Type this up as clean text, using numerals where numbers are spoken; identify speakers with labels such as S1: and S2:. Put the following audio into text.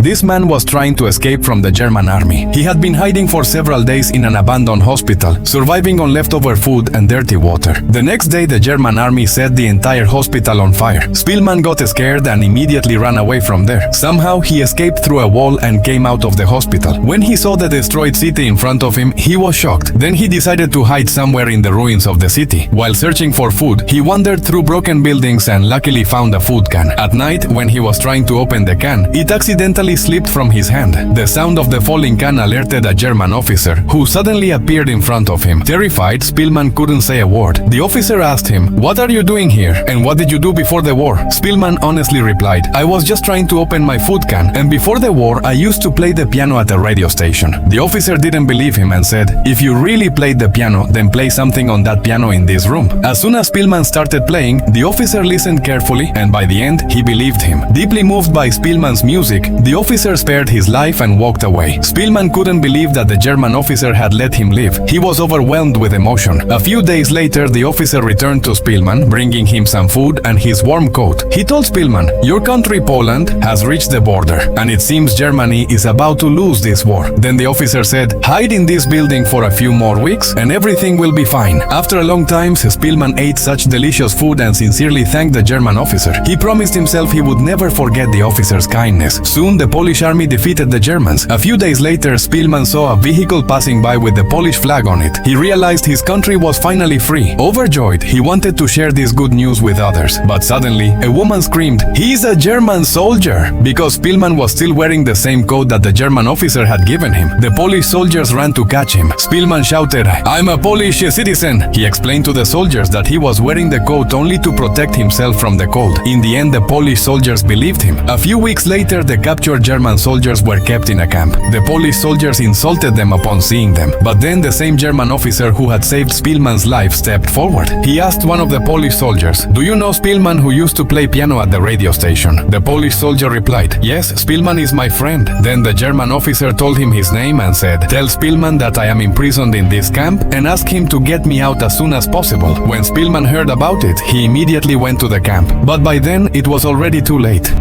S1: This man was trying to escape from the German army. He had been hiding for several days in an abandoned hospital, surviving on leftover food and dirty water. The next day, the German army set the entire hospital on fire. Spielmann got scared and immediately ran away from there. Somehow, he escaped through a wall and came out of the hospital. When he saw the destroyed city in front of him, he was shocked. Then he decided to hide somewhere in the ruins of the city. While searching for food, he wandered through broken buildings and luckily found a food can. At night, when he was trying to open the can, it accidentally slipped from his hand. The sound of the falling can alerted a German officer, who suddenly appeared in front of him. Terrified, Spielmann couldn't say a word. The officer asked him, "What are you doing here? And what did you do before the war?" Spielmann honestly replied, "I was just trying to open my food can, and before the war, I used to play the piano at a radio station." The officer didn't believe him and said, "If you really played the piano, then play something on that piano in this room." As soon as Spielmann started playing, the officer listened carefully, and by the end, he believed him. Deeply moved by Spielmann's music, the officer spared his life and walked away. Spielmann couldn't believe that the German officer had let him live. He was overwhelmed with emotion. A few days later, the officer returned to Spielmann, bringing him some food and his warm coat. He told Spielmann, "Your country, Poland, has reached the border, and it seems Germany is about to lose this war." Then the officer said, "Hide in this building for a few more weeks, and everything will be fine." After a long time, Spielmann ate such delicious food and sincerely thanked the German officer. He promised himself he would never forget the officer's kindness. Soon, the Polish army defeated the Germans. A few days later, Spielmann saw a vehicle passing by with the Polish flag on it. He realized his country was finally free. Overjoyed, he wanted to share this good news with others. But suddenly, a woman screamed, "He's a German soldier!" Because Spielmann was still wearing the same coat that the German officer had given him. The Polish soldiers ran to catch him. Spielmann shouted, "I'm a Polish citizen!" He explained to the soldiers that he was wearing the coat only to protect himself from the cold. In the end, the Polish soldiers believed him. A few weeks later, the captured German soldiers were kept in a camp. The Polish soldiers insulted them upon seeing them. But then the same German officer who had saved Spielmann's life stepped forward. He asked one of the Polish soldiers, "Do you know Spielmann who used to play piano at the radio station?" The Polish soldier replied, "Yes, Spielmann is my friend." Then the German officer told him his name and said, "Tell Spielmann that I am imprisoned in this camp and ask him to get me out as soon as possible." When Spielmann heard about it, he immediately went to the camp. But by then, it was already too late.